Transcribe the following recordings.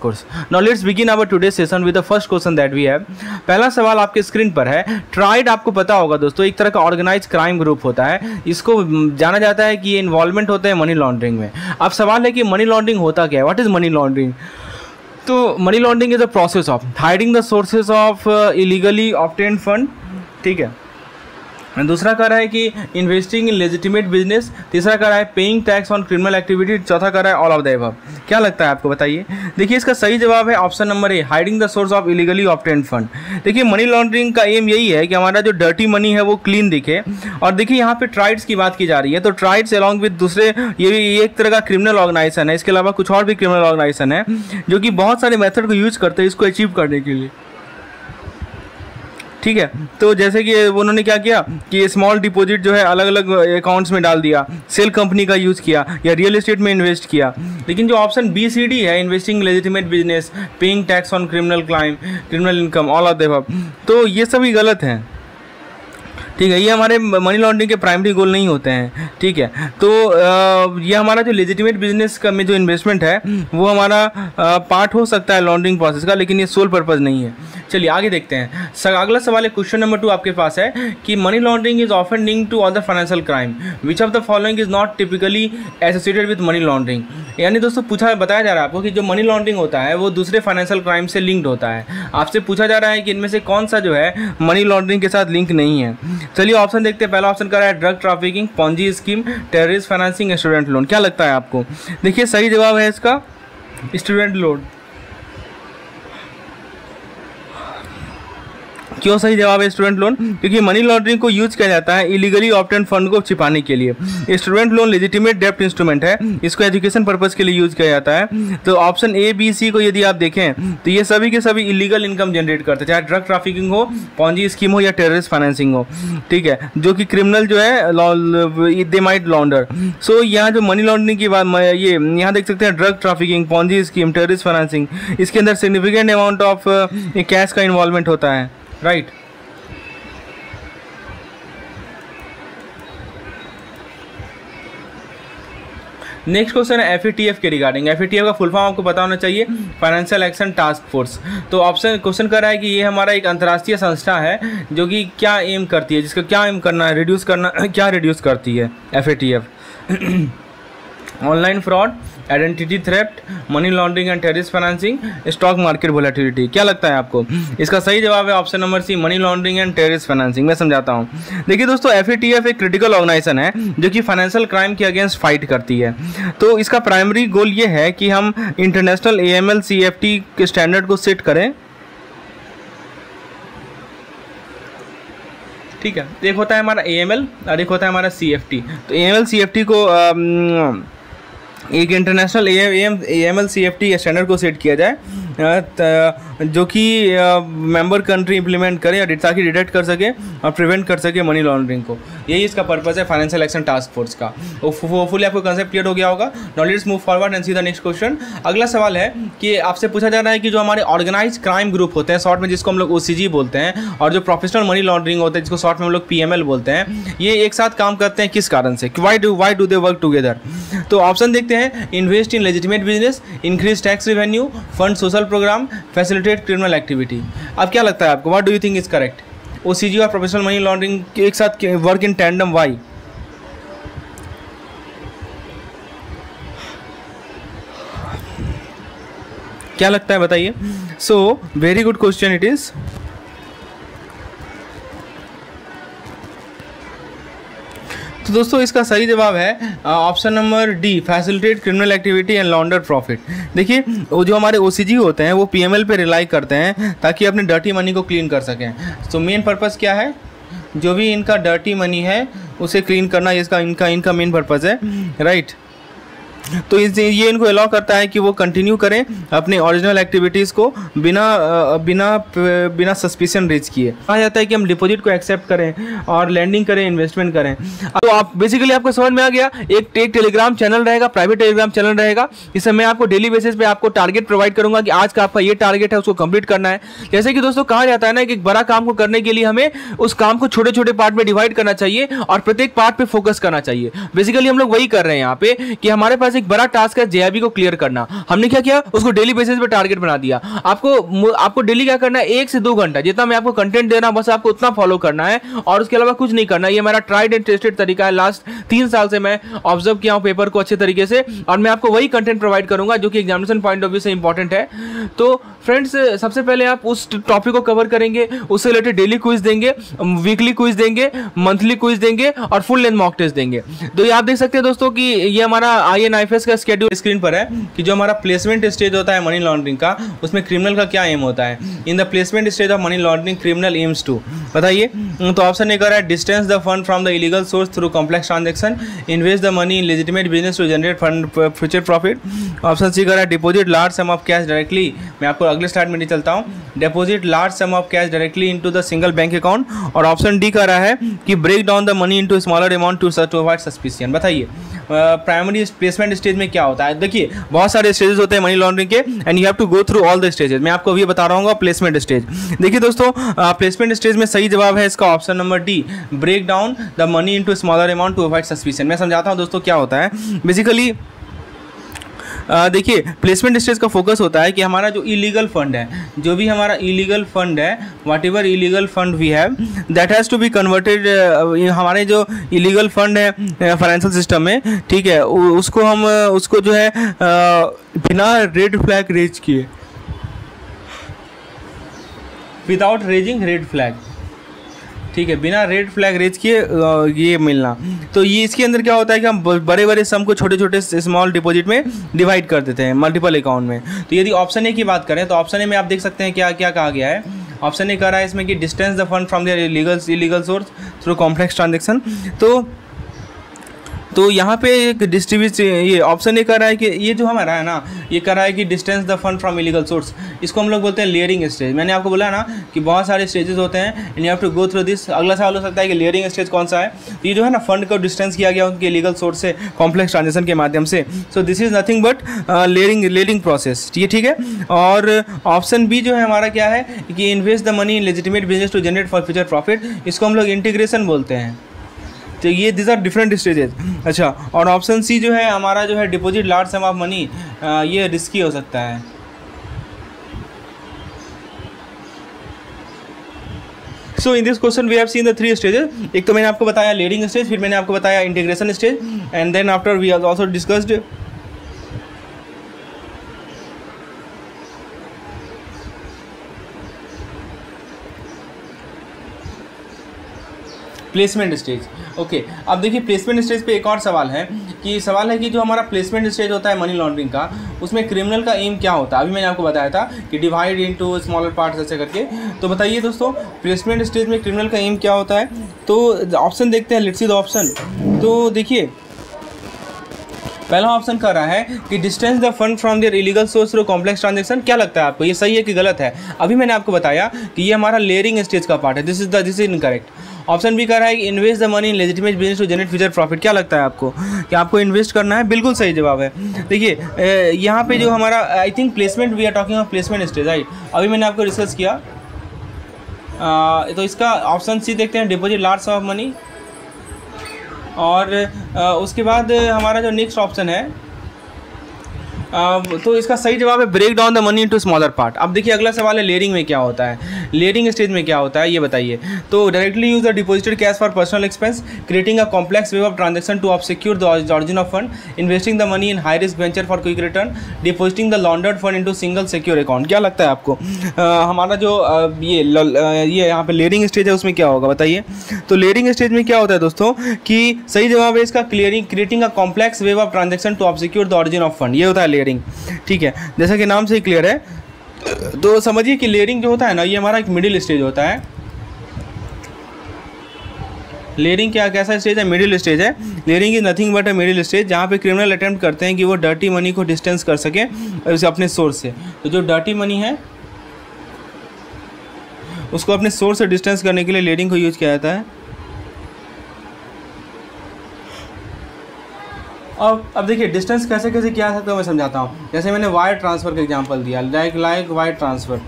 course. Now let's begin our today's session with the first question that we have. पहला सवाल आपके screen पर है. ट्राइड आपको पता होगा दोस्तों एक तरह का ऑर्गेनाइज क्राइम ग्रुप होता है. इसको जाना जाता है कि ये इन्वॉल्वमेंट होता है मनी लॉन्ड्रिंग में. अब सवाल है कि मनी लॉन्ड्रिंग होता क्या है, व्हाट इज मनी लॉन्ड्रिंग. तो money laundering is a process of hiding the sources of illegally obtained fund. ठीक है. दूसरा कह रहा है कि इन्वेस्टिंग इन लेजिटिमेट बिजनेस. तीसरा कह रहा है paying tax on criminal activity. चौथा कह रहा है ऑल ऑफ द अबव. क्या लगता है आपको, बताइए. देखिए इसका सही जवाब है option number A, hiding the source of illegally obtained fund. देखिए मनी लॉन्ड्रिंग का एम यही है कि हमारा जो डर्टी मनी है वो क्लीन दिखे. और देखिए यहाँ पे ट्राइड्स की बात की जा रही है, तो ट्राइड्स अलॉन्ग विद दूसरे ये एक तरह का क्रिमिनल ऑर्गेनाइजेशन है. इसके अलावा कुछ और भी क्रिमिनल ऑर्गेनाइजेशन है जो कि बहुत सारे मेथड को यूज करते हैं इसको अचीव करने के लिए. ठीक है. तो जैसे कि उन्होंने क्या किया कि स्मॉल डिपॉजिट जो है अलग अलग अकाउंट्स में डाल दिया, सेल कंपनी का यूज़ किया या रियल एस्टेट में इन्वेस्ट किया. लेकिन जो ऑप्शन बी सी डी है, investing legitimate business, paying tax on criminal crime, criminal income, all of the above, तो ये सभी गलत हैं. ठीक है. ये हमारे मनी लॉन्ड्रिंग के प्राइमरी गोल नहीं होते हैं. ठीक है. तो ये हमारा जो लेजिटिमेट बिजनेस का में जो इन्वेस्टमेंट है वो हमारा पार्ट हो सकता है लॉन्ड्रिंग प्रोसेस का, लेकिन ये सोल पर्पज़ नहीं है. चलिए आगे देखते हैं. अगला सवाल है क्वेश्चन नंबर 2 आपके पास है कि money laundering is often linked to other financial crime, which of the following is not typically associated with money laundering. यानी दोस्तों बताया जा रहा है आपको कि जो मनी लॉन्ड्रिंग होता है वो दूसरे फाइनेंशियल क्राइम से लिंक्ड होता है. आपसे पूछा जा रहा है कि इनमें से कौन सा जो है मनी लॉन्ड्रिंग के साथ लिंक नहीं है. चलिए ऑप्शन देखते हैं. पहला ऑप्शन कर रहा है drug trafficking, Ponzi scheme, terrorist financing, student loan. क्या लगता है आपको. देखिए सही जवाब है इसका स्टूडेंट लोन. क्यों सही जवाब है स्टूडेंट लोन? क्योंकि मनी लॉन्ड्रिंग को यूज किया जाता है इलीगली ऑब्टेन फंड को छिपाने के लिए. स्टूडेंट लोन लेजिटिमेट डेब्ट इंस्ट्रूमेंट है, इसको एजुकेशन पर्पस के लिए यूज किया जाता है. तो ऑप्शन ए बी सी को यदि आप देखें तो ये सभी के सभी इलीगल इनकम जनरेट करते हैं, चाहे ड्रग ट्रैफिकिंग हो, पॉन्जी स्कीम हो या टेररिस्ट फाइनेंसिंग हो. ठीक है. जो कि क्रिमिनल जो है दे माइट लॉन्डर. सो यहाँ जो मनी लॉन्ड्रिंग की बात ये यहाँ देख सकते हैं drug trafficking, Ponzi scheme, terrorist financing, इसके अंदर सिग्निफिकेंट अमाउंट ऑफ कैश का इन्वॉल्वमेंट होता है. राइट. नेक्स्ट क्वेश्चन है FATF के रिगार्डिंग. FATF का फुल फॉर्म आपको पता होना चाहिए, फाइनेंशियल एक्शन टास्क फोर्स. तो ऑप्शन क्वेश्चन कर रहा है कि ये हमारा एक अंतर्राष्ट्रीय संस्था है जो कि क्या एम करती है, जिसका क्या एम करना है, रिड्यूस करना, क्या रिड्यूस करती है FATF. Online fraud, identity theft, money laundering and terrorist financing, stock market volatility. क्या लगता है आपको. इसका सही जवाब है option number C, money laundering and terrorist financing. मैं समझाता हूँ. देखिए दोस्तों FATF एक क्रिटिकल ऑर्गेनाइजेशन है जो कि फाइनेंशियल क्राइम के अगेंस्ट फाइट करती है. तो इसका प्राइमरी गोल ये है कि हम इंटरनेशनल AML CFT के स्टैंडर्ड को सेट करें. ठीक है. एक होता है हमारा AML और एक होता है हमारा CFT. तो AML CFT को एक इंटरनेशनल AML CFT स्टैंडर्ड को सेट किया जाए जो कि मेंबर कंट्री इंप्लीमेंट करे और ताकि डिटेक्ट कर सके और प्रिवेंट कर सके मनी लॉन्ड्रिंग को. यही इसका पर्पस है फाइनेंशियल एक्शन टास्क फोर्स का. होपफुली आपको कंसेप्ट क्लियर हो गया होगा. Now let's move forward and C the next question. अगला सवाल है कि आपसे पूछा जा रहा है कि जो हमारे ऑर्गेनाइज क्राइम ग्रुप होते हैं, शॉर्ट में जिसको हम लोग OCG बोलते हैं, और जो प्रोफेशनल मनी लॉन्ड्रिंग होते हैं जिसको शॉर्ट में हम लोग PML बोलते हैं, ये एक साथ काम करते हैं किस कारण से, why do they work together. तो ऑप्शन देखते हैं. Invest in legitimate business, increase tax revenue, fund social program, facilitate criminal activity. अब क्या लगता है आपको, what do you think is correct. OCG और प्रोफेशनल मनी लॉन्ड्रिंग एक साथ वर्क इन टैंडम, वाई. क्या लगता है बताइए. So very good question it is. तो दोस्तों इसका सही जवाब है option number D, facilitate criminal activity and लॉन्डर profit. देखिए वो जो हमारे OCG होते हैं वो PML पे रिलाई करते हैं ताकि अपने डर्टी मनी को क्लीन कर सकें. तो मेन पर्पस क्या है, जो भी इनका डर्टी मनी है उसे क्लीन करना, इसका इनका मेन पर्पस है. राइट. तो ये इनको अलाउ करता है कि वो कंटिन्यू करें अपने ओरिजिनल एक्टिविटीज़ को बिना सस्पिशन रेज किए. कहा जाता है कि हम डिपॉजिट को एक्सेप्ट करें और लैंडिंग करें, इन्वेस्टमेंट करें. तो आप बेसिकली आपको समझ में आ गया. एक टेलीग्राम चैनल रहेगा, प्राइवेट टेलीग्राम चैनल रहेगा. इसमें मैं आपको डेली बेसिस पे आपको टारगेट प्रोवाइड करूंगा कि आज का आपका ये टारगेट है, उसको कंप्लीट करना है. जैसे कि दोस्तों कहा जाता है ना कि एक बड़ा काम को करने के लिए हमें उस काम को छोटे छोटे पार्ट में डिवाइड करना चाहिए और प्रत्येक पार्ट पे फोकस करना चाहिए. बेसिकली हम लोग वही कर रहे हैं यहाँ पे कि हमारे पास पास एक बड़ा टास्क है जेआईबी को क्लियर करना। हमने क्या किया, उसको डेली बेसिस पे टारगेट बना दिया। आपको डेली क्या करना है, 1 से 2 घंटा जितना मैं आपको कंटेंट दे रहा हूं बस आपको उतना फॉलो करना है और उसके अलावा कुछ नहीं करना। ये मेरा ट्राइड एंड टेस्टेड तरीका है, लास्ट 3 साल से मैं ऑब्जर्व किया हूं पेपर को अच्छे तरीके से, और मैं आपको वही कंटेंट प्रोवाइड करूंगा जो कि एग्जामिनेशन पॉइंट ऑफ व्यू से इंपॉर्टेंट है। तो फ्रेंड्स, सबसे पहले आप उस टॉपिक को कवर करेंगे, उससे रिलेटेड डेली क्विज देंगे, वीकली क्विज देंगे, मंथली क्विज देंगे और फुल लेंथ मॉक टेस्ट देंगे। तो ये आप देख सकते हैं दोस्तों कि ये हमारा INIFS का स्केड्यूल स्क्रीन पर है कि जो हमारा प्लेसमेंट स्टेज होता है मनी लॉन्ड्रिंग का, उसमें क्रिमिनल का क्या एम होता है। In the placement stage of money laundering criminal aims to, बताइए। तो ऑप्शन ए कर रहा है distance the fund from the illegal source through complex transaction, invest the money in legitimate business to generate fund future profit. Option C कर रहा है deposit large sum of cash directly, मैं आपको अगले slide में नहीं चलता हूँ, deposit large sum of cash directly into the single bank account. और ऑप्शन डी कर रहा है कि break down the money into smaller amount to avoid suspicion. बताइए प्राइमरी प्लेसमेंट स्टेज में क्या होता है। देखिए बहुत सारे स्टेजेस होते हैं मनी लॉन्ड्रिंग के and you have to go through all the stages. मैं आपको अभी बता रहा हूँ प्लेसमेंट स्टेज। देखिए दोस्तों, प्लेसमेंट स्टेज में सही जवाब है इसका option number D, break down the money into smaller amount to avoid suspicion. मैं समझाता हूँ दोस्तों क्या होता है। बेसिकली देखिए प्लेसमेंट स्टेज का फोकस होता है कि हमारा जो इलीगल फंड है, जो भी हमारा इलीगल फंड है, whatever illegal fund we have that has to be converted. हमारे जो इलीगल फंड है फाइनेंशियल सिस्टम में, ठीक है, उसको हम उसको जो है बिना रेड फ्लैग रेज किए, विदाउट रेजिंग रेड फ्लैग, ठीक है, बिना रेड फ्लैग रेज किए ये मिलना। तो ये इसके अंदर क्या होता है कि हम बड़े बड़े सम को छोटे छोटे स्मॉल डिपॉजिट में डिवाइड कर देते हैं मल्टीपल अकाउंट में। तो यदि ऑप्शन ए की बात करें तो ऑप्शन ए में आप देख सकते हैं क्या क्या कहा गया है। ऑप्शन ए कह रहा है इसमें कि distance the fund from their illegal source through complex transaction. तो यहाँ पे एक डिस्ट्रीब्यूट, ये ऑप्शन ए कर रहा है कि ये जो हमारा है ना, ये कर रहा है कि distance the fund from illegal source, इसको हम लोग बोलते हैं लेयरिंग स्टेज। मैंने आपको बोला ना कि बहुत सारे स्टेजेस होते हैं and you have to go through this. अगला सवाल हो सकता है कि लेयरिंग स्टेज कौन सा है। तो ये जो है ना फंड को डिस्टेंस किया गया उनके इलीगल सोर्स से कॉम्प्लेक्स ट्रांजेक्शन के माध्यम से। सो this is nothing but layering process, ठीक है। और ऑप्शन बी जो है हमारा क्या है कि invest the money in legitimate business to generate for future profit, इसको हम लोग इंटीग्रेशन बोलते हैं। तो ये दिस आर डिफरेंट स्टेजेस। अच्छा, और ऑप्शन सी जो है हमारा जो है deposit large sum of money, ये रिस्की हो सकता है। So in this question we have seen the 3 stages. एक तो मैंने आपको बताया लेयरिंग स्टेज, फिर मैंने आपको बताया integration stage, and then after we have also discussed placement stage. Okay, अब देखिए प्लेसमेंट स्टेज पे एक और सवाल है कि जो हमारा प्लेसमेंट स्टेज होता है मनी लॉन्ड्रिंग का, उसमें क्रिमिनल का एम क्या होता है। अभी मैंने आपको बताया था कि डिवाइड इनटू स्मॉलर पार्ट्स ऐसे करके। तो बताइए दोस्तों प्लेसमेंट स्टेज में क्रिमिनल का एम क्या होता है। तो ऑप्शन देखते हैं, लेट्स सी द ऑप्शन। तो देखिए पहला ऑप्शन कर रहा है कि distance the fund from their illegal source through complex transaction. क्या लगता है आपको, ये सही है कि गलत है। अभी मैंने आपको बताया कि ये हमारा लेयरिंग स्टेज का पार्ट है, this is incorrect. Option B कर रहा है कि invest the money in legitimate business to generate future profit. क्या लगता है आपको कि आपको इन्वेस्ट करना है, बिल्कुल सही जवाब है। देखिए यहाँ पे जो हमारा I think placement, we are talking of placement stage, right. अभी मैंने आपको डिस्कस किया, तो इसका ऑप्शन सी देखते हैं, deposit large sum of money. और उसके बाद हमारा जो नेक्स्ट ऑप्शन है, तो इसका सही जवाब है break down the money into smaller part. अब देखिए अगला सवाल है लेयरिंग में क्या होता है, लेयरिंग स्टेज में क्या होता है ये बताइए। तो directly use the deposited cash for personal expense, creating a complex wave of transaction to secure the origin of fund, investing the money in high risk venture for quick return, depositing the laundered fund into single secure account. क्या लगता है आपको हमारा जो ये यहाँ पे layering stage है उसमें क्या होगा बताइए। तो लेयरिंग स्टेज में क्या होता है दोस्तों कि सही जवाब है इसका creating a complex wave of transaction to secure the origin of fund, ये होता है लेयरिंग। ठीक है, जैसा कि नाम से ही क्लियर है। तो समझिए कि लेयरिंग जो होता है ना, ये हमारा एक मिडिल स्टेज होता है। लेयरिंग क्या कैसा स्टेज है, मिडिल स्टेज है। Layering is nothing but a middle stage, जहाँ पे क्रिमिनल अटेम्प्ट करते हैं कि वो डर्टी मनी को डिस्टेंस कर सके उसे अपने सोर्स से। तो जो डर्टी मनी है उसको अपने सोर्स से डिस्टेंस करने के लिए लेयरिंग को यूज किया जाता है। अब देखिए डिस्टेंस कैसे कैसे किया जा सकता है मैं समझाता हूँ। जैसे मैंने वायर ट्रांसफ़र का एग्जांपल दिया, लाइक वायर ट्रांसफ़र।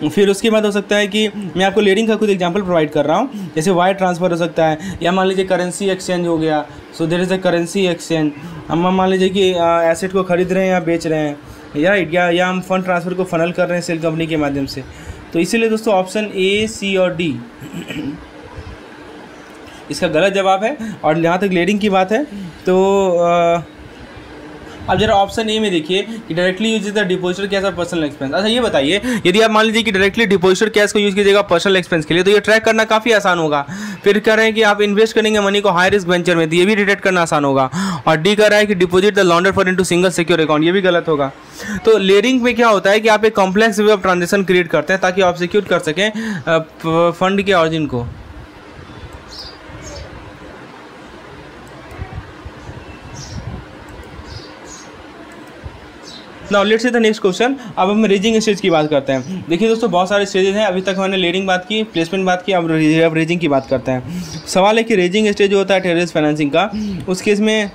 फिर उसके बाद हो सकता है कि मैं आपको लेयरिंग का कुछ एग्जांपल प्रोवाइड कर रहा हूँ, जैसे वायर ट्रांसफ़र हो सकता है, या मान लीजिए करेंसी एक्सचेंज हो गया। So there is a currency exchange. हम मान लीजिए कि एसेट को खरीद रहे हैं या बेच रहे हैं, या हम फंड ट्रांसफ़र को फनल कर रहे हैं सेल कंपनी के माध्यम से। तो इसीलिए दोस्तों ऑप्शन ए, सी और डी इसका गलत जवाब है। और जहाँ तक लेयरिंग की बात है तो अब जरा ऑप्शन ए में देखिए कि directly use the depositor cash और पर्सनल एक्सपेंस। अच्छा ये बताइए, यदि आप मान लीजिए कि डायरेक्टली डिपॉजिटर कैश को यूज़ कीजिएगा पर्सनल एक्सपेंस के लिए, तो ये ट्रैक करना काफ़ी आसान होगा। फिर कह रहे हैं कि आप इन्वेस्ट करेंगे मनी को हाई रिस्क वेंचर में, तो ये भी डिटेक्ट करना आसान होगा। और डी कह रहा है कि deposit the लॉन्डर for into single secure account, ये भी गलत होगा। तो लेयरिंग में क्या होता है कि आप एक complex way of transaction create करते हैं ताकि आप सिक्योर कर सकें फंड के ऑरिजिन को। Now let's see the next question. अब हम रेजिंग स्टेज की बात करते हैं। देखिए दोस्तों बहुत सारे स्टेजेस हैं, अभी तक हमने लेयरिंग बात की, प्लेसमेंट बात की, अब रेजिंग की बात करते हैं। सवाल है कि रेजिंग स्टेज जो होता है टेररिस्ट फाइनेंसिंग का, उस केस में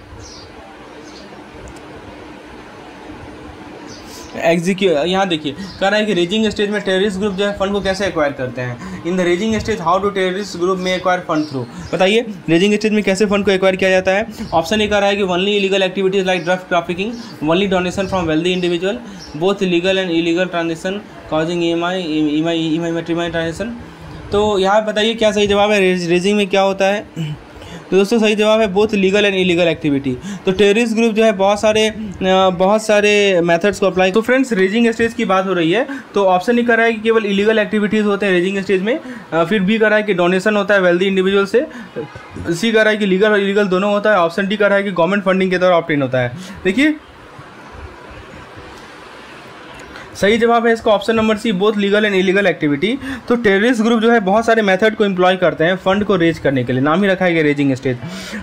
यहाँ देखिए कह रहा है कि रेजिंग स्टेज में टेररिस्ट ग्रुप जो है फंड को कैसे एक्वायर करते हैं। In the raising stage how do terrorist group में एक्वायर फंड थ्रू, बताइए रेजिंग स्टेज में कैसे फंड को एक्वायर किया जाता है। ऑप्शन ए कह रहा है कि only illegal activities like drug trafficking, only donation from wealthy individual, both legal and illegal transaction causing EMI transaction. तो यहाँ बताइए क्या सही जवाब है, रेजिंग में क्या होता है। तो दोस्तों सही जवाब है both legal and illegal activity. तो टेररिस्ट ग्रुप जो है बहुत सारे मेथड्स को अप्लाई। तो फ्रेंड्स रेजिंग स्टेज की बात हो रही है, तो ऑप्शन ही कर रहा है कि केवल इलीगल एक्टिविटीज़ होते हैं रेजिंग स्टेज में, फिर बी कर रहा है कि डोनेशन होता है वेल्दी इंडिविजुअल से, सी कर रहा है कि लीगल और इलीगल दोनों होता है, ऑप्शन डी कर रहा है कि गवर्नमेंट फंडिंग के द्वारा ऑब्टेन होता है। देखिए सही जवाब है इसका option number C, both legal and illegal activity. तो टेररिस्ट ग्रुप जो है बहुत सारे मेथड को एम्प्लॉय करते हैं फंड को रेज करने के लिए, नाम ही रखा है रेजिंग स्टेज।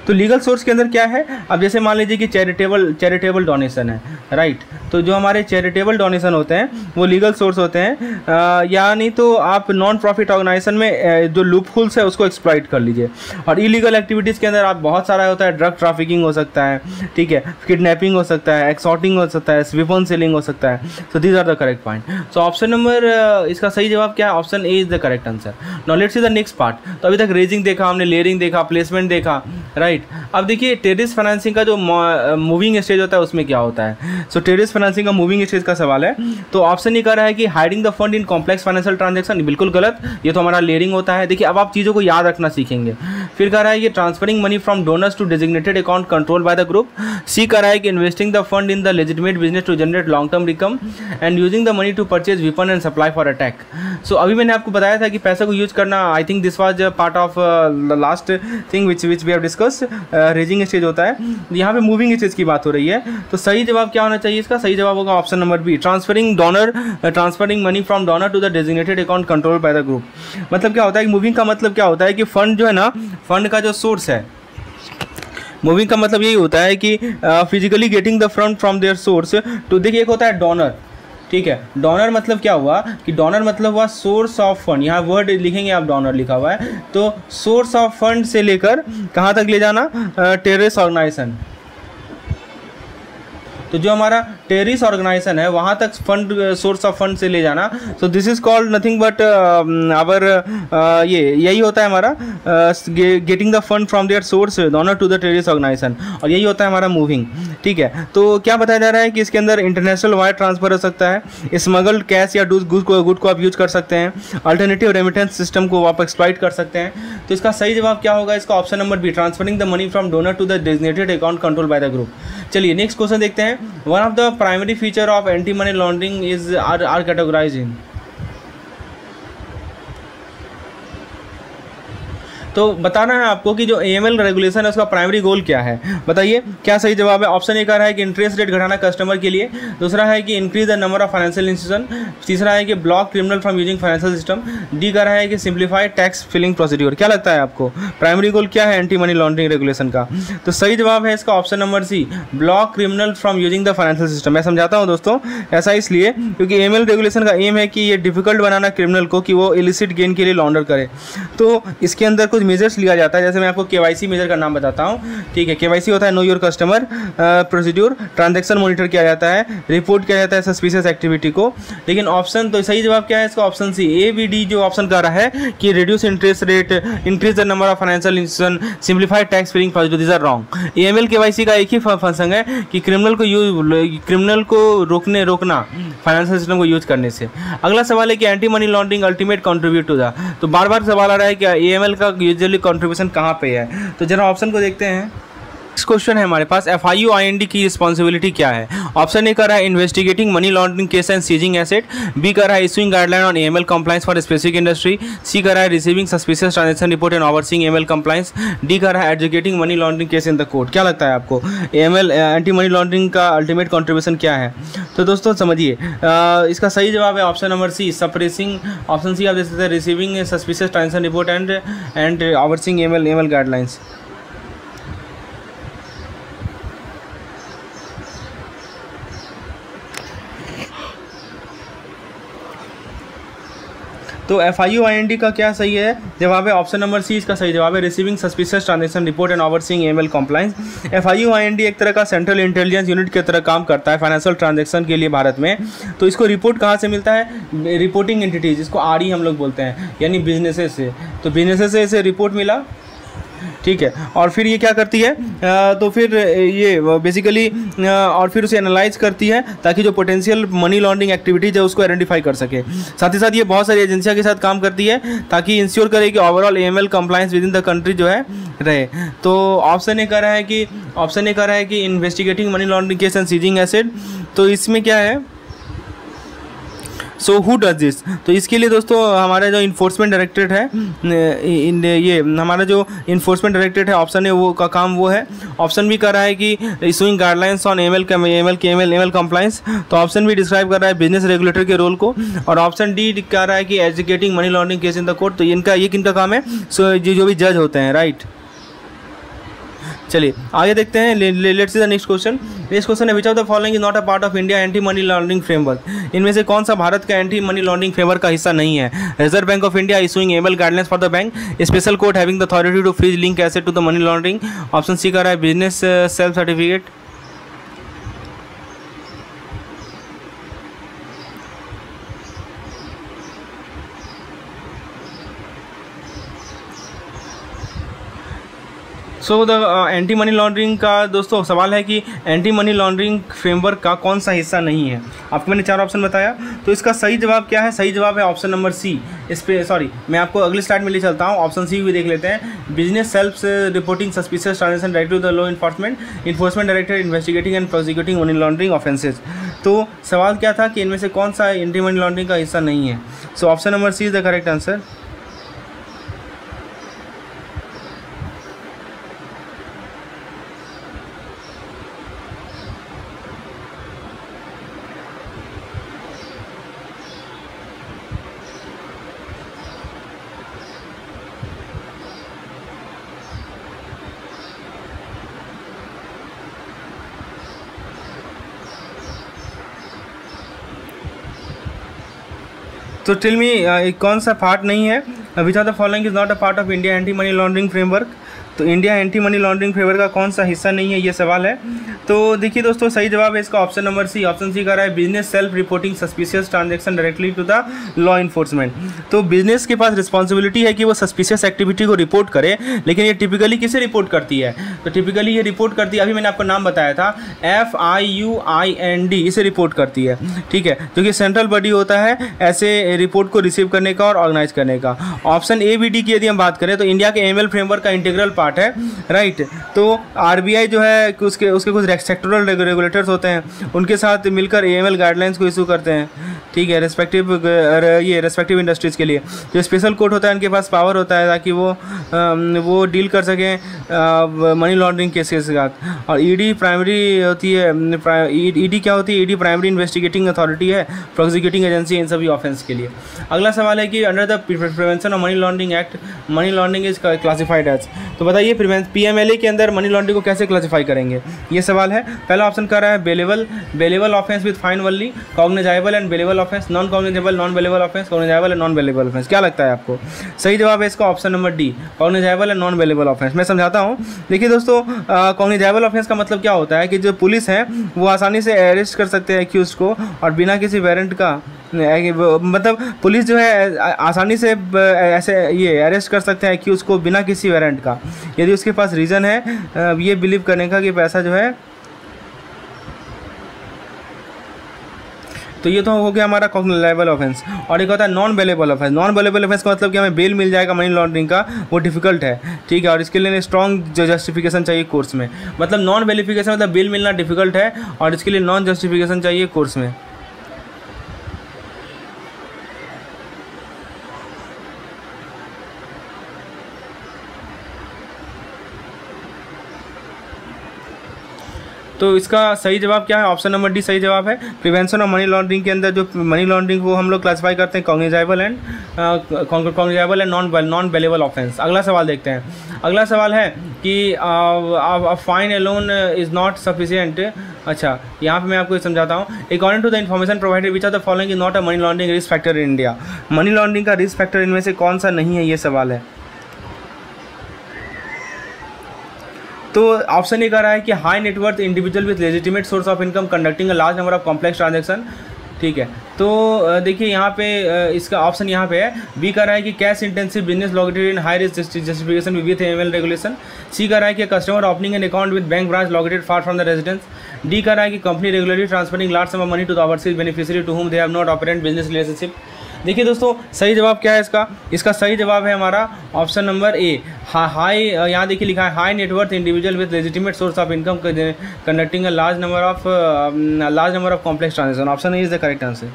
तो लीगल सोर्स के अंदर क्या है, अब जैसे मान लीजिए कि चैरिटेबल डोनेशन है, राइट। तो जो हमारे चैरिटेबल डोनेशन होते हैं वो लीगल सोर्स होते हैं, यानी तो आप नॉन प्रॉफिट ऑर्गेनाइजेशन में जो लूप होल्स है उसको एक्सप्लॉइट कर लीजिए। और इलीगल एक्टिविटीज़ के अंदर आप बहुत सारा होता है, ड्रग ट्रैफिकिंग हो सकता है, ठीक है, किडनैपिंग हो सकता है, एक्सॉर्टिंग हो सकता है, वेपन सेलिंग हो सकता है। So these are the correct point. So option number इसका सही जवाब क्या है, option A is the correct answer. Now let's see the next part. तो अभी तक रेजिंग देखा हमने, लेयरिंग देखा, प्लेसमेंट देखा, राइट। अब देखिए टेररिस्ट फाइनेंसिंग का जो मूविंग स्टेज होता है उसमें क्या होता है। सो टेररिस्ट फाइनेंसिंग का मूविंग स्टेज का सवाल है, तो ऑप्शन ये कह रहा है कि hiding the fund in complex financial transaction, बिल्कुल गलत, ये तो हमारा लेयरिंग होता है। देखिए अब आप चीज़ों को याद रखना सीखेंगे। फिर कह रहा है कि transferring money from donors to designated account control by the group. C कह रहा है कि investing the fund in the legitimate business to generate long term income and using the money to purchase weapon and supply for attack. So अभी मैंने आपको बताया था कि पैसे को यूज करना, I think this was part of the last thing which we have discuss, raising stage होता है। यहाँ पे मूविंग स्टेज की बात हो रही है, तो सही जवाब क्या होना चाहिए इसका, सही जवाब होगा option number B, transferring money from donor to the designated account control by the group. मतलब क्या होता है कि मूविंग का मतलब क्या होता है कि फंड जो है ना, फंड का जो सोर्स है, मूविंग का मतलब यही होता है कि physically getting the fund from their source to, देखिए एक होता है डोनर, ठीक है। डोनर मतलब क्या हुआ कि डोनर मतलब हुआ सोर्स ऑफ फंड, यहाँ वर्ड लिखेंगे आप, डोनर लिखा हुआ है, तो सोर्स ऑफ फंड से लेकर कहाँ तक ले जाना, टेररिस्ट ऑर्गेनाइजेशन। तो जो हमारा टेररिस्ट ऑर्गेनाइजेशन है वहाँ तक फंड, सोर्स ऑफ फंड से ले जाना। So this is called nothing but our, ये यही होता है हमारा getting the fund from their source donor to the terrorist organisation, और यही होता है हमारा मूविंग, ठीक है। तो क्या बताया जा रहा है कि इसके अंदर इंटरनेशनल वायर ट्रांसफर हो सकता है, स्मगल्ड कैश या गुड को आप यूज कर सकते हैं, अल्टरनेटिव रेमिटेंस सिस्टम को आप एक्सप्लॉइट कर सकते हैं। तो इसका सही जवाब क्या होगा, इसका option number B, transferring the money from donor to the designated account control by the group. चलिए नेक्स्ट क्वेश्चन देखते हैं। One of the primary feature of anti money laundering is are categorised in. तो बताना है आपको कि जो AML regulation है उसका प्राइमरी गोल क्या है, बताइए क्या सही जवाब है। ऑप्शन ए कह रहा है कि इंटरेस्ट रेट घटाना कस्टमर के लिए, दूसरा है कि increase the number of financial institution, तीसरा है कि block criminal from using financial system, D कह रहा है कि सिंप्लीफाई टैक्स फिलिंग प्रोसीड्योर। क्या लगता है आपको प्राइमरी गोल क्या है एंटी मनी लॉन्ड्रिंग रेगुलेशन का। तो सही जवाब है इसका option number C, block criminal from using the financial system. मैं समझाता हूँ दोस्तों, ऐसा इसलिए क्योंकि AML रेगुलेशन का एम है कि ये डिफिकल्ट बनाना क्रिमिनल को कि वो इलिसिट गेन के लिए लॉन्डर करे। तो इसके अंदर कुछ कुछ मेजर्स लिया जाता है, जैसे मैं आपको केवाईसी मेजर का नाम बताता हूँ, ठीक है। केवाईसी होता है know your customer procedure, transaction monitor किया जाता है, रिपोर्ट किया जाता है सस्पिशियस एक्टिविटी को। लेकिन ऑप्शन, तो सही जवाब क्या है इसका? ऑप्शन सी, ABD जो ऑप्शन कह रहा है कि reduce interest rate, increase the number of financial institution, simplified tax paying procedure, this are wrong. AML KYC का एक ही फंक्शन है कि क्रिमिनल को रोकना फाइनेंशियल सिस्टम को यूज करने से। अगला सवाल है कि anti money laundering ultimate contribute to the, तो बार बार सवाल आ रहा है कि AML का यूजुअली कंट्रीब्यूशन कहाँ पे है, तो जरा ऑप्शन को देखते हैं। नेक्स्ट क्वेश्चन है हमारे पास, FIUIND की रिस्पॉन्सिबिलिटी क्या है? ऑप्शन ए कर रहा है investigating money laundering case and seizing asset, B कर रहा है issuing guideline on AML compliance for specific industry, C कर रहा है receiving suspicious transaction report and overseeing AML compliance, D कर रहा है adjudicating money laundering case in the court. क्या लगता है आपको AML एंटी मनी लॉन्ड्रिंग का अल्टीमेट कॉन्ट्रीब्यूशन क्या है? तो दोस्तों समझिए, इसका सही जवाब है option number C, suppressing. Option C आप देख सकते हैं, receiving suspicious transaction report and overseeing AML guidelines. तो FIUIND का क्या सही है जवाब है? ऑप्शन नंबर सी इसका सही जवाब है, receiving suspicious transaction report and overseeing AML compliance. FIUIND एक तरह का सेंट्रल इंटेलिजेंस यूनिट की तरह काम करता है फाइनेंशियल ट्रांजैक्शन के लिए भारत में। तो इसको रिपोर्ट कहाँ से मिलता है? रिपोर्टिंग एंटिटीज, इसको RE हम लोग बोलते हैं, यानी बिजनेसेस से। तो बिजनेसेस से इसे रिपोर्ट मिला, ठीक है। और फिर ये क्या करती है, तो फिर ये बेसिकली और फिर उसे एनालाइज करती है ताकि जो पोटेंशियल मनी लॉन्ड्रिंग एक्टिविटीज है उसको आइडेंटिफाई कर सके। साथ ही साथ ये बहुत सारी एजेंसियों के साथ काम करती है ताकि इंश्योर करे कि overall AML compliance with in the country जो है रहे। तो ऑप्शन ए कह रहा है कि investigating money laundering case and seizing asset. तो इसमें क्या है, सो हु डज दिस? तो इसके लिए दोस्तों हमारा जो इन्फोर्समेंट डायरेक्टरेट है, ये हमारा जो इन्फोर्समेंट डायरेक्टरेट है, ऑप्शन है वो का काम वो है। ऑप्शन भी कर रहा है कि issuing guidelines on AML compliance, तो ऑप्शन भी डिस्क्राइब कर रहा है बिजनेस रेगुलेटर के रोल को। और ऑप्शन डी कह रहा है कि educating money laundering case in the court. तो ये किनका काम है? सो जो भी जज होते हैं, राइट। चलिए आगे देखते हैं, let's see the next question. Next question है, which of the following is not a part of India anti money laundering framework? इनमें से कौन सा भारत का एंटी मनी लॉन्ड्रिंग फ्रेमवर्क का हिस्सा नहीं है? Reserve bank of India issuing AML guidelines for the bank, special court having the authority to freeze link asset to the money laundering. Option C कर रहा है business self certificate. So the anti money laundering का दोस्तों सवाल है कि anti money laundering framework का कौन सा हिस्सा नहीं है? आपको मैंने 4 ऑप्शन बताया, तो इसका सही जवाब क्या है? सही जवाब है ऑप्शन नंबर सी। इस पे मैं आपको अगले स्लाइड में ले चलता हूँ, ऑप्शन सी भी देख लेते हैं। Business self reporting suspicious transaction direct to the law enforcement director investigating and prosecuting money laundering offences. तो सवाल क्या था कि इनमें से कौन सा एंटी मनी लॉन्ड्रिंग का हिस्सा नहीं है? So option number C is the correct answer. तो टेल मी कौन सा पार्ट नहीं है? Which of the following is not a part of India anti money laundering framework? तो India anti money laundering framework का कौन सा हिस्सा नहीं है, ये सवाल है। तो देखिए दोस्तों सही जवाब है इसका option number C. Option C कह रहा है business self reporting suspicious transaction directly to the law enforcement. तो बिजनेस के पास रिस्पॉन्सिबिलिटी है कि वो सस्पिशियस एक्टिविटी को रिपोर्ट करे, लेकिन ये टिपिकली किसे रिपोर्ट करती है? तो टिपिकली ये रिपोर्ट करती है, अभी मैंने आपको नाम बताया था, FIUIND इसे रिपोर्ट करती है, ठीक है, जो कि सेंट्रल बॉडी होता है ऐसे रिपोर्ट को रिसीव करने का और ऑर्गेनाइज करने का। ऑप्शन ABD की यदि हम बात करें तो इंडिया के AML फ्रेमवर्क का इंटीग्रल पार्ट है, राइट। तो RBI जो है उसके कुछ सेक्टोरल रेगुलेटर्स होते हैं, उनके साथ मिलकर AML गाइडलाइंस को इशू करते हैं, ठीक है, रेस्पेक्टिव इंडस्ट्रीज़ के लिए। जो स्पेशल कोर्ट होता है उनके पास पावर होता है ताकि वो डील कर सकें मनी लॉन्ड्रिंग केसेस के साथ। और ED प्राइमरी होती है, ED क्या होती है? ED प्राइमरी इन्वेस्टिगेटिंग अथॉरिटी है, प्रोसिक्यूटिंग एजेंसी इन सभी ऑफेंस के लिए। अगला सवाल है कि under the prevention of money laundering act money laundering is classified as. तो बताइए पीएमएलए के अंदर मनी लॉन्ड्रिंग को कैसे क्लासिफाई करेंगे, ये सवाल है। पहला ऑप्शन कर रहा है bailable offence with fine only, cognizable and bailable offence, non cognizable non bailable offence, cognizable and non bailable offence. क्या लगता है आपको? सही जवाब है इसका option number D, cognizable and non bailable offence. मैं समझाता हूँ। देखिए दोस्तों, कॉग्निजाइबल ऑफेंस का मतलब क्या होता है कि जो पुलिस है वो आसानी से अरेस्ट कर सकते हैं एक्यूज को और बिना किसी वारंट का, मतलब पुलिस जो है आसानी से ऐसे ये अरेस्ट कर सकते हैं एक्यूज को बिना किसी वारंट का, यदि उसके पास रीज़न है ये बिलीव करने का कि पैसा जो है। तो ये तो हो गया हमारा कॉग्निजाइबल ऑफेंस। और एक होता है non bailable offence. Non bailable offence का मतलब कि हमें बेल मिल जाएगा मनी लॉन्ड्रिंग का, वो डिफिकल्ट है, ठीक है, और इसके लिए स्ट्रॉन्ग जस्टिफिकेशन चाहिए कोर्स में। मतलब नॉन वेरिफिकेशन मतलब बेल मिलना डिफिकल्ट है और इसके लिए नॉन जस्टिफिकेशन चाहिए कोर्स में। तो इसका सही जवाब क्या है? ऑप्शन नंबर डी सही जवाब है। प्रिवेंशन ऑफ मनी लॉन्ड्रिंग के अंदर जो मनी लॉन्ड्रिंग को हम लोग क्लासिफाई करते हैं cognizable and non bailable offence. अगला सवाल देखते हैं। अगला सवाल है कि fine alone is not sufficient. अच्छा, यहाँ पे मैं आपको समझाता हूँ। According to the information provided which are the following is not a money laundering risk factor in India. Money laundering का रिस्क फैक्टर इनमें से कौन सा नहीं है, ये सवाल है। तो ऑप्शन ए कह रहा है कि high net worth individual with legitimate source of income conducting a large number of complex transaction, ठीक है। तो देखिए यहाँ पे इसका ऑप्शन यहाँ पे है। बी कह रहा है कि cash intensive business located in high risk justification with ML regulation. C कह रहा है कि customer opening an account with bank branch located far from the residence. D कह रहा है कि company regularly transferring large sum of money to the overseas beneficiary to whom they have not operate business relationship. देखिए दोस्तों, सही जवाब क्या है इसका? इसका सही जवाब है हमारा ऑप्शन नंबर ए, हाई। यहाँ देखिए लिखा है high net worth individual with legitimate source of income conducting a large number of complex transaction. Option A is the correct answer.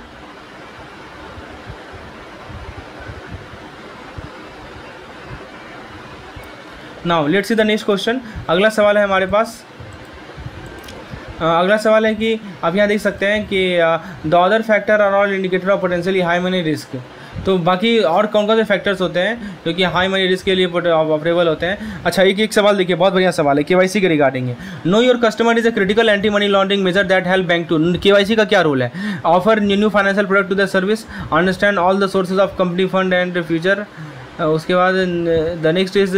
Now let's see the next question. अगला सवाल है हमारे पास। अगला सवाल है कि आप यहाँ देख सकते हैं कि the other factor are all indicator of potentially high money risk. तो बाकी और कौन कौन से फैक्टर्स होते हैं जो कि हाई मनी रिस्क के लिए ऑपरेबल होते हैं? अच्छा, एक सवाल देखिए, बहुत बढ़िया सवाल है, केवाईसी के रिगार्डिंग है। Know your customer is a critical anti money laundering measure that help bank to. KYC का क्या रोल है? Offer new financial product to the service, understand all the sources of company fund and future. उसके बाद the next is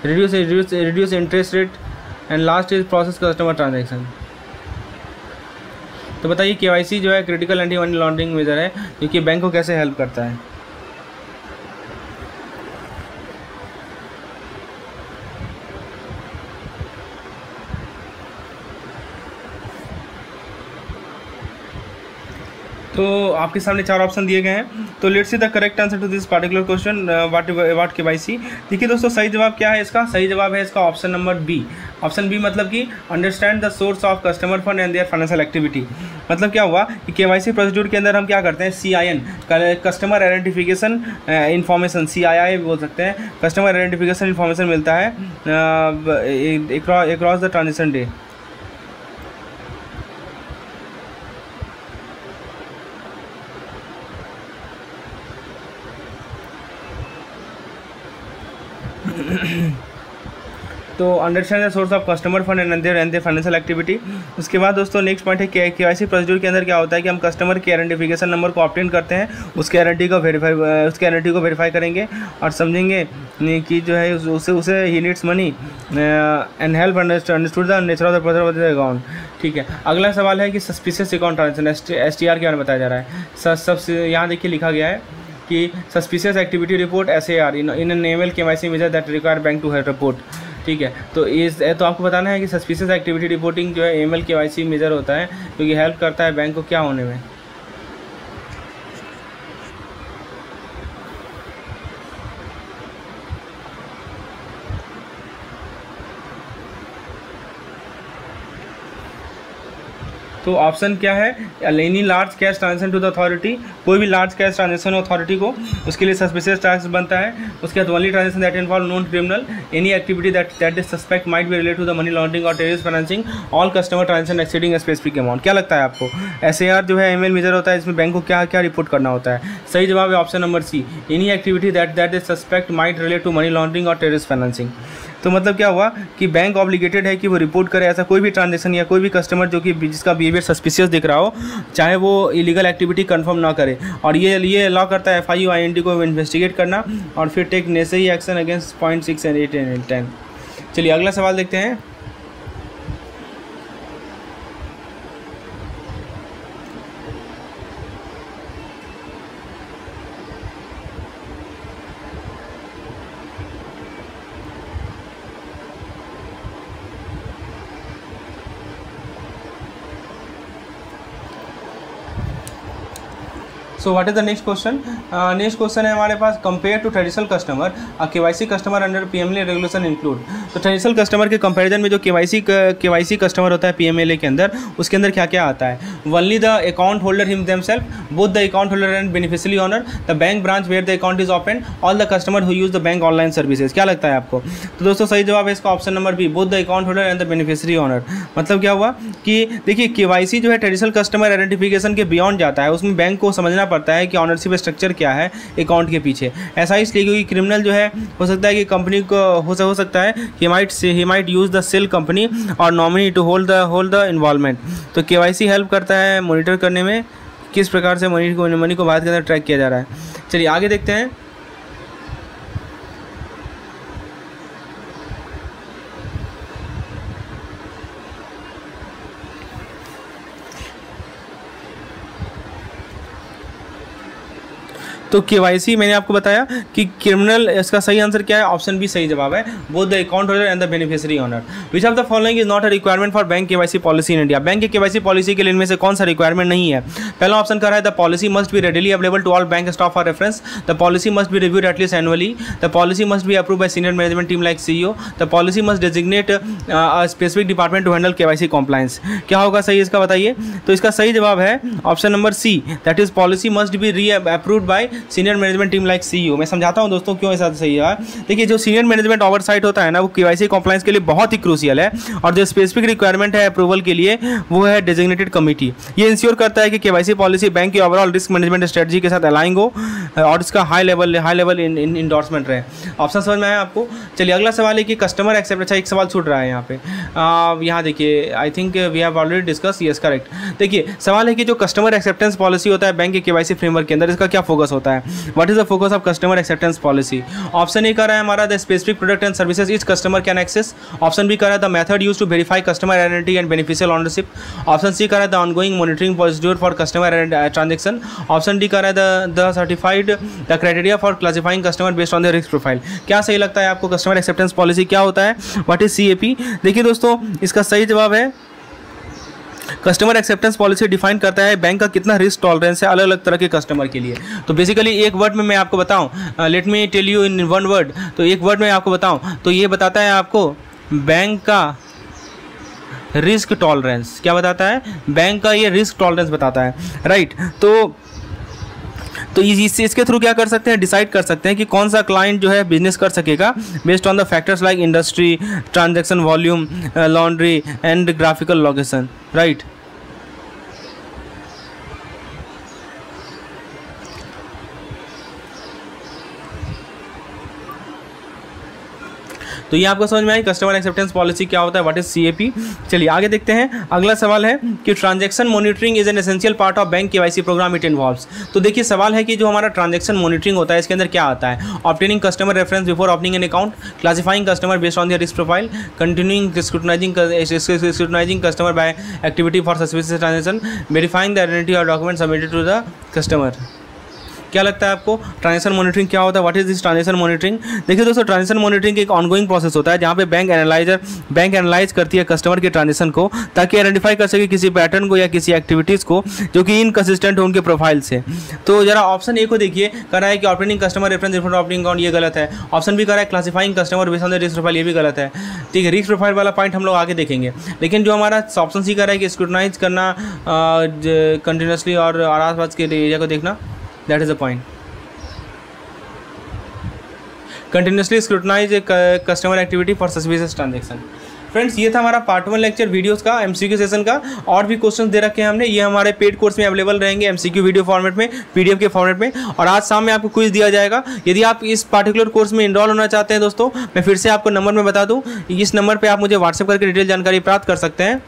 reduce interest rate and last is process customer transaction. तो बताइए KYC जो है critical anti money laundering measure है जो कि bank को कैसे हेल्प करता है? तो आपके सामने चार ऑप्शन दिए गए हैं। तो let's see the correct answer to this particular question what KYC. देखिए दोस्तों, सही जवाब क्या है इसका? सही जवाब है इसका option number B. Option B मतलब कि understand the source of customer fund and their financial activity. मतलब क्या हुआ कि केवाईसी प्रोसीड्यूर के अंदर हम क्या करते हैं? CIN customer identification information, CII बोल सकते हैं, कस्टमर आइडेंटिफिकेशन इन्फॉर्मेशन मिलता है अक्रॉस द ट्रांजेक्शन डे। तो understand the source of customer fund and their financial activity. उसके बाद दोस्तों नेक्स्ट पॉइंट है केवाईसी प्रोसीड्यूर के अंदर क्या होता है कि हम कस्टमर के आइडेंटिफिकेशन नंबर को ऑब्टेन करते हैं, उसके आइडेंटिटी को वेरीफाई करेंगे और समझेंगे कि जो है उसे he needs money and help understood the nature of the person of the account. ठीक है, अगला सवाल है कि सस्पिशियस अकाउंट ट्रांजेक्शन STR के बारे में बताया जा रहा है। सब यहाँ देखिए लिखा गया है कि suspicious activity report SAR in an ML KYC measure that require bank to report. ठीक है, तो आपको बताना है कि सस्पिशियस एक्टिविटी रिपोर्टिंग जो है एमएल केवाईसी मेजर होता है क्योंकि हेल्प करता है बैंक को क्या होने में। तो ऑप्शन क्या है, any large cash transaction to the authority, कोई भी लार्ज कैश ट्रांजेक्शन अथॉरिटी को, उसके लिए सस्पिशियस टैक्स बनता है। उसके बाद only transaction that involve non criminal, any activity that is suspect might be related to the money laundering और terrorist financing, all customer transaction exceeding specific amount. क्या लगता है आपको, SAR जो है एमएल मेजर होता है, इसमें बैंक को क्या क्या रिपोर्ट करना होता है? सही जवाब है option number C, any activity that is suspect might relate to money laundering और टेररिस्ट फाइनेंसिंग। तो मतलब क्या हुआ कि बैंक ऑब्लिगेटेड है कि वो रिपोर्ट करे ऐसा कोई भी ट्रांजेक्शन या कोई भी कस्टमर जो कि जिसका बिहेवियर सस्पिशियस दिख रहा हो, चाहे वो इलीगल एक्टिविटी कंफर्म ना करे। और ये लॉ करता है FIU IND को इन्वेस्टिगेट करना और फिर take necessary action against point 6 and 8 and 10। चलिए अगला सवाल देखते हैं। So what is the next question? Next question है हमारे पास, compare to traditional customer KYC customer under PMLA regulation include. तो ट्रेडिशनल कस्टमर के कंपैरिजन में जो KYC कस्टमर होता है PMLA के अंदर, उसके अंदर क्या क्या आता है? Only the account holder him themselves, both the account holder and beneficiary owner, the bank branch where the account is open, all the customer who use the bank online services. क्या लगता है आपको? तो दोस्तों सही जवाब है इसका option number B, both the account holder and the beneficiary owner. मतलब क्या हुआ कि देखिए KYC जो है ट्रेडिशनल कस्टमर आइडेंटिफिकेशन के बियॉन्ड जाता है, उसमें बैंक को समझना पड़ता है कि ऑनरशिप स्ट्रक्चर क्या है अकाउंट के पीछे। ऐसा इसलिए क्योंकि क्रिमिनल जो है हो सकता है कि कंपनी को हो सकता है he might use the shell company और nominee to hold the involvement. तो KYC हेल्प करता है मॉनिटर करने में किस प्रकार से मनी को भारत के अंदर ट्रैक किया जा रहा है। चलिए आगे देखते हैं। तो KYC मैंने आपको बताया कि क्रिमिनल, इसका सही आंसर क्या है? ऑप्शन बी सही जवाब है, both the account holder and the beneficiary owner. Which of the following is not a requirement for bank KYC policy in India. Bank के KYC पॉलिसी के लिए इनमें से कौन सा रिक्वायरमेंट नहीं है? पहला ऑप्शन कर रहा है the policy must be readily available to all bank staff for reference, the policy must be reviewed at least annually, the policy must be approve by senior management team like CEO, the policy must designate specific department to handle KYC compliance. क्या होगा सही इसका बताइए? तो इसका सही जवाब है option number C, that is policy must be re approved by senior management like CEO। मैं समझाता हूं दोस्तों क्यों ऐसा सही है। देखिए जो सीनियर मैनेजमेंट ओवरसाइट होता है ना, वो KYC कॉम्प्लायंस के लिए बहुत ही क्रूशियल है, और जो स्पेसिफिक रिक्वायरमेंट है अप्रूवल के लिए वो है डेजिग्नेटेड कमिटी। ये इंश्योर करता है कि KYC पॉलिसी बैंक की ओवरऑल रिस्क मैनेजमेंट स्ट्रेटजी के साथ अलाइन हो और इसका हाई लेवल इंडोर्समेंट रहे। ऑप्शन समझ में आया आपको? चलिए अगला सवाल है कि कस्टमर एक्सेप्ट, अच्छा एक सवाल छूट रहा है यहाँ पे, यहाँ देखिए, I think we have already discuss, yes correct. देखिए सवाल है कि जो कस्टमर एक्सेप्टेंस पॉलिसी होता है बैंक के KYC फ्रेमवर्क के अंदर, इसका क्या फोकस होता है? What is the focus of customer acceptance policy? Option A कर रहा है हमारा the specific product and services each customer can access. Option B कर रहा है the method use to verify customer identity and beneficial ownership. Option C कर रहा है the ongoing monitoring procedure for customer transaction. Option D कर रहा है the certified the criteria for classifying customer based on the risk profile. क्या सही लगता है आपको? कस्टमर एक्सेप्टेंस पॉलिसी क्या होता है? What is CAP? देखिए दोस्तों इसका सही जवाब है, कस्टमर एक्सेप्टेंस पॉलिसी डिफाइन करता है बैंक का कितना रिस्क टॉलरेंस है अलग अलग तरह के कस्टमर के लिए। तो बेसिकली एक वर्ड में मैं आपको बताऊं, let me tell you in one word, तो एक वर्ड में आपको बताऊं तो ये बताता है आपको बैंक का रिस्क टॉलरेंस। क्या बताता है? बैंक का ये रिस्क टॉलरेंस बताता है, राइट। तो इसके थ्रू क्या कर सकते हैं? डिसाइड कर सकते हैं कि कौन सा क्लाइंट जो है बिजनेस कर सकेगा based on the factors like industry, transaction volume, laundry and graphical location, right. तो ये आपको समझ में आई कस्टमर एक्सेप्टेंस पॉलिसी क्या होता है, व्हाट इज CAP। चलिए आगे देखते हैं। अगला सवाल है कि transaction monitoring is an essential part of bank KYC program it involves. तो देखिए सवाल है कि जो हमारा ट्रांजैक्शन मॉनिटरिंग होता है इसके अंदर क्या आता है? Obtaining customer reference before opening an account, classifying customer based on their risk profile, continuing scrutinising customer by activity for suspicious transaction, verifying the identity और document submitted to the customer. क्या लगता है आपको ट्रांजेक्शन मॉनिटरिंग क्या होता है? What is this transaction monitoring? देखिए दोस्तों, ट्रांजेक्शन मॉनिटरिंग एक ऑनगोइंग प्रोसेस होता है जहाँ पे बैंक एनालाइज करती है कस्टमर के ट्रांजेक्शन को, ताकि आइडेंटिफाई कर सके किसी पैटर्न को या किसी एक्टिविटीज़ को जो कि इनकंसिस्टेंट हो उनके प्रोफाइल से। तो जरा ऑप्शन ए को देखिए, कर रहा है कि operating customer reference different operating account, ये गलत है। ऑप्शन बी कर रहा है classifying customer based on the risk profile, ये भी गलत है। ठीक है, रिस्क प्रोफाइल वाला पॉइंट हम लोग आगे देखेंगे। लेकिन जो हमारा ऑप्शन सी कर रहा है कि स्क्रूटनाइज करना कंटिन्यूसली और आसपास के एरिया को देखना, that is the point. Continuously scrutinise customer activity for suspicious transaction. Friends, ये था हमारा पार्ट 1 लेक्चर वीडियोस का, एमसीक्यू सेशन का। और भी क्वेश्चंस दे रखे हैं हमने, ये हमारे पेड कोर्स में अवेलेबल रहेंगे एमसीक्यू वीडियो फॉर्मेट में, पीडीएफ के फॉर्मेट में। और आज शाम में आपको क्विज दिया जाएगा। यदि आप इस पार्टिकुलर कोर्स में इनरोल होना चाहते हैं दोस्तों, मैं फिर से आपको नंबर में बता दूं, इस नंबर पर आप मुझे व्हाट्सएप करके डिटेल जानकारी प्राप्त कर सकते हैं।